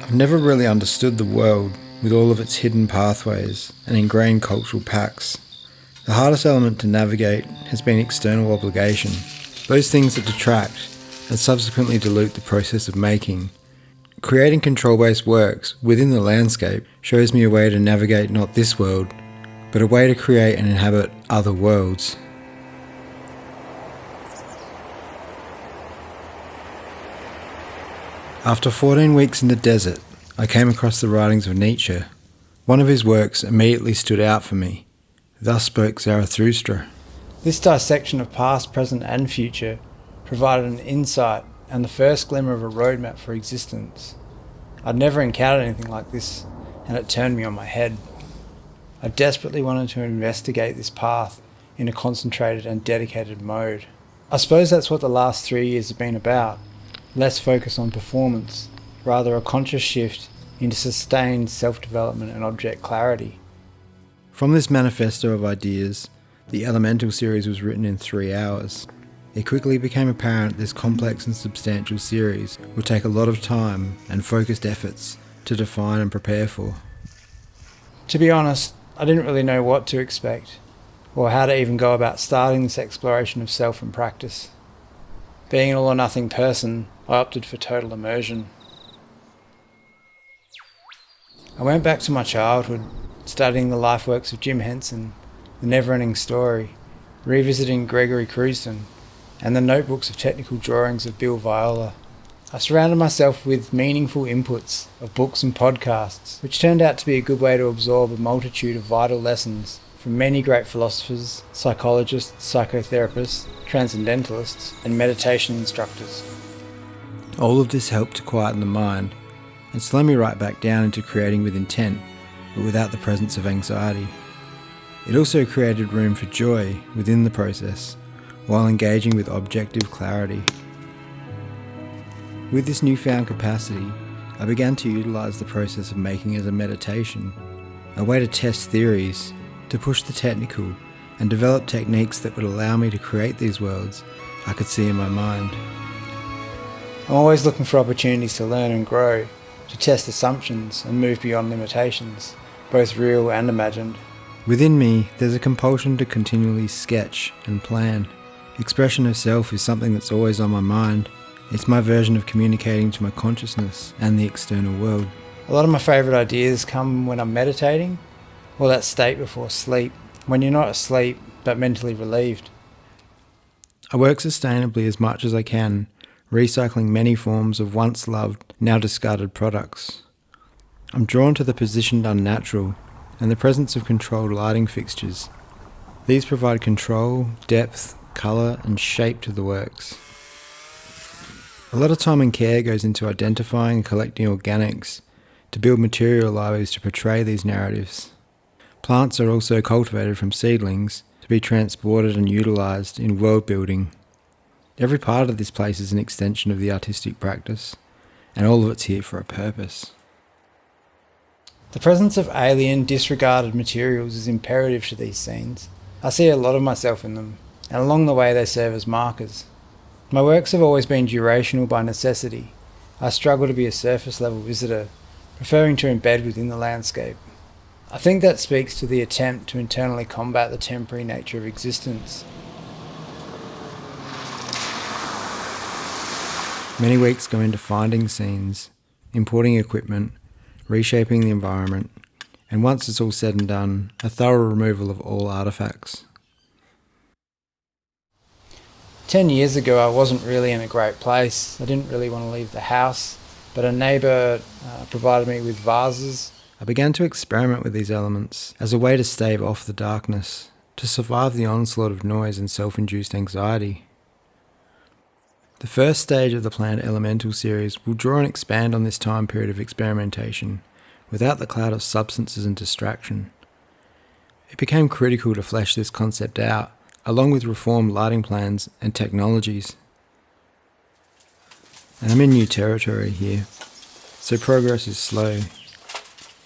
I've never really understood the world with all of its hidden pathways and ingrained cultural pacts. The hardest element to navigate has been external obligation, those things that detract and subsequently dilute the process of making. Creating control-based works within the landscape shows me a way to navigate not this world, but a way to create and inhabit other worlds. After 14 weeks in the desert, I came across the writings of Nietzsche. One of his works immediately stood out for me. Thus spoke Zarathustra. This dissection of past, present and future provided an insight and the first glimmer of a roadmap for existence. I'd never encountered anything like this, and it turned me on my head. I desperately wanted to investigate this path in a concentrated and dedicated mode. I suppose that's what the last 3 years have been about. Less focus on performance, rather a conscious shift into sustained self-development and object clarity. From this manifesto of ideas, the Elemental series was written in 3 hours. It quickly became apparent this complex and substantial series would take a lot of time and focused efforts to define and prepare for. To be honest, I didn't really know what to expect, or how to even go about starting this exploration of self and practice. Being an all-or-nothing person, I opted for total immersion. I went back to my childhood, studying the life works of Jim Henson, The Never-Ending Story, revisiting Gregory Cruiston, and the notebooks of technical drawings of Bill Viola. I surrounded myself with meaningful inputs of books and podcasts, which turned out to be a good way to absorb a multitude of vital lessons from many great philosophers, psychologists, psychotherapists, transcendentalists, and meditation instructors. All of this helped to quieten the mind and slow me right back down into creating with intent, but without the presence of anxiety. It also created room for joy within the process, while engaging with objective clarity. With this newfound capacity, I began to utilize the process of making as a meditation, a way to test theories, to push the technical, and develop techniques that would allow me to create these worlds I could see in my mind. I'm always looking for opportunities to learn and grow, to test assumptions and move beyond limitations, both real and imagined. Within me, there's a compulsion to continually sketch and plan. Expression of self is something that's always on my mind. It's my version of communicating to my consciousness and the external world. A lot of my favourite ideas come when I'm meditating, or that state before sleep, when you're not asleep but mentally relieved. I work sustainably as much as I can, recycling many forms of once loved, now discarded products. I'm drawn to the positioned unnatural and the presence of controlled lighting fixtures. These provide control, depth, colour and shape to the works. A lot of time and care goes into identifying and collecting organics to build material libraries to portray these narratives. Plants are also cultivated from seedlings to be transported and utilised in world building. Every part of this place is an extension of the artistic practice, and all of it's here for a purpose. The presence of alien, disregarded materials is imperative to these scenes. I see a lot of myself in them, and along the way they serve as markers. My works have always been durational by necessity. I struggle to be a surface-level visitor, preferring to embed within the landscape. I think that speaks to the attempt to internally combat the temporary nature of existence. Many weeks go into finding scenes, importing equipment, reshaping the environment, and once it's all said and done, a thorough removal of all artefacts. 10 years ago I wasn't really in a great place. I didn't really want to leave the house, but a neighbour provided me with vases. I began to experiment with these elements as a way to stave off the darkness, to survive the onslaught of noise and self-induced anxiety. The first stage of the planned Elemental series will draw and expand on this time period of experimentation, without the cloud of substances and distraction. It became critical to flesh this concept out, along with reformed lighting plans and technologies. And I'm in new territory here, so progress is slow.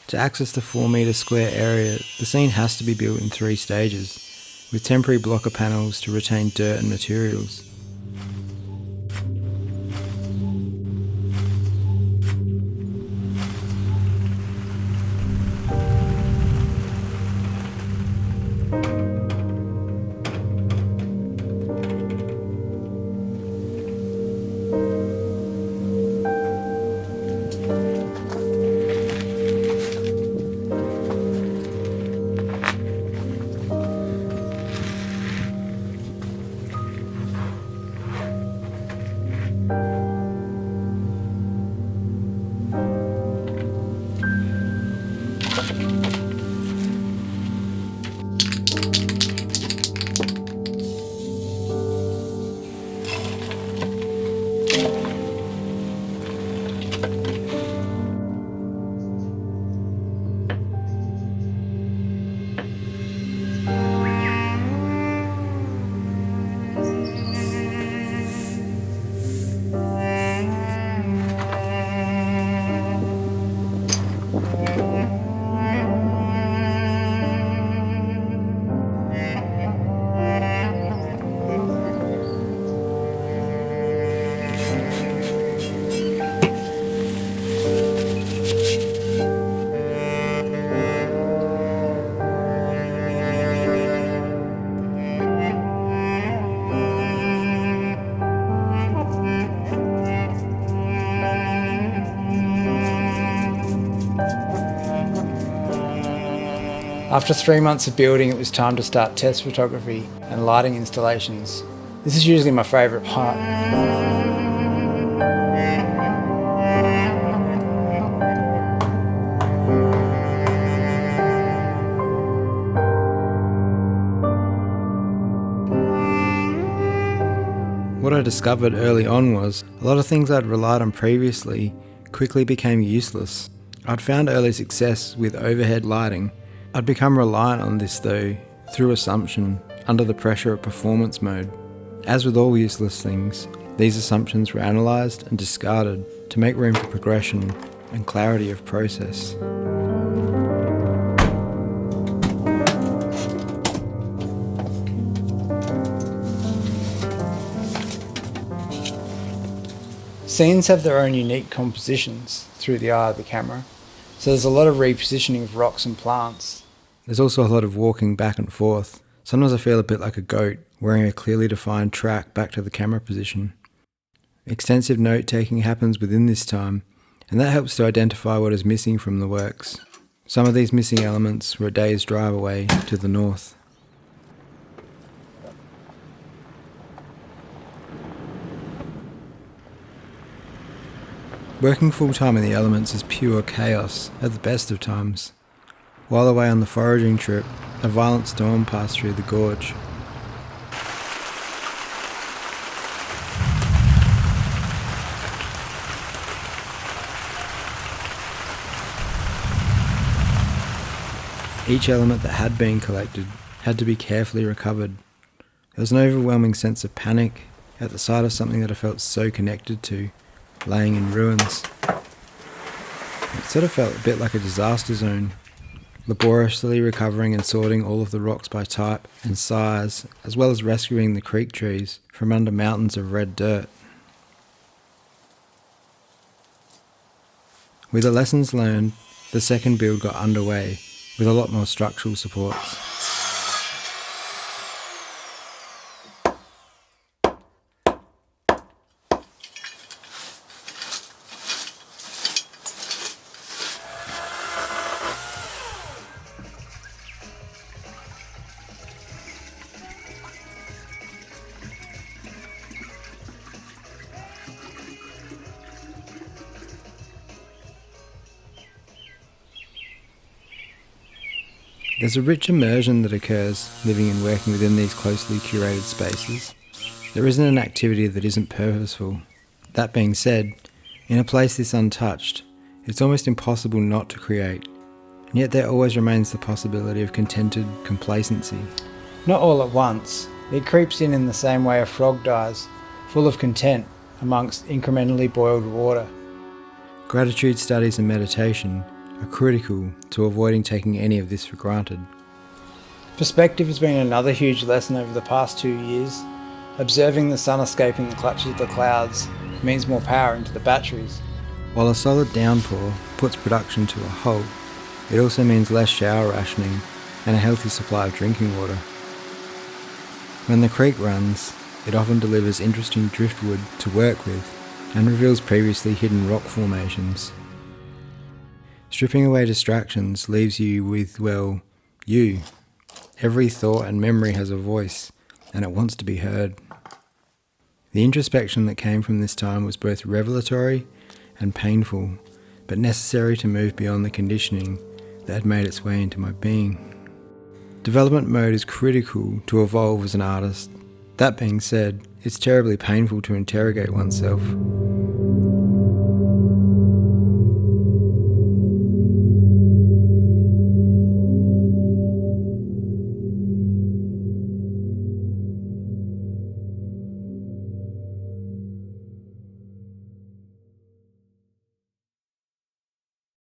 To access the 4 metre square area, the scene has to be built in 3 stages, with temporary blocker panels to retain dirt and materials. After 3 months of building, it was time to start test photography and lighting installations. This is usually my favourite part. What I discovered early on was a lot of things I'd relied on previously quickly became useless. I'd found early success with overhead lighting. I'd become reliant on this though, through assumption, under the pressure of performance mode. As with all useless things, these assumptions were analysed and discarded to make room for progression and clarity of process. Scenes have their own unique compositions through the eye of the camera, so there's a lot of repositioning of rocks and plants. There's also a lot of walking back and forth. Sometimes I feel a bit like a goat, wearing a clearly defined track back to the camera position. Extensive note-taking happens within this time, and that helps to identify what is missing from the works. Some of these missing elements were a day's drive away to the north. Working full-time in the elements is pure chaos at the best of times. While away on the foraging trip, a violent storm passed through the gorge. Each element that had been collected had to be carefully recovered. There was an overwhelming sense of panic at the sight of something that I felt so connected to, laying in ruins. It sort of felt a bit like a disaster zone, laboriously recovering and sorting all of the rocks by type and size, as well as rescuing the creek trees from under mountains of red dirt. With the lessons learned, the second build got underway with a lot more structural supports. There's a rich immersion that occurs living and working within these closely curated spaces. There isn't an activity that isn't purposeful. That being said, in a place this untouched, it's almost impossible not to create, and yet there always remains the possibility of contented complacency. Not all at once, it creeps in the same way a frog dies, full of content amongst incrementally boiled water. Gratitude studies and meditation are critical to avoiding taking any of this for granted. Perspective has been another huge lesson over the past 2 years. Observing the sun escaping the clutches of the clouds means more power into the batteries. While a solid downpour puts production to a halt, it also means less shower rationing and a healthy supply of drinking water. When the creek runs, it often delivers interesting driftwood to work with and reveals previously hidden rock formations. Stripping away distractions leaves you with, well, you. Every thought and memory has a voice, and it wants to be heard. The introspection that came from this time was both revelatory and painful, but necessary to move beyond the conditioning that had made its way into my being. Development mode is critical to evolve as an artist. That being said, it's terribly painful to interrogate oneself.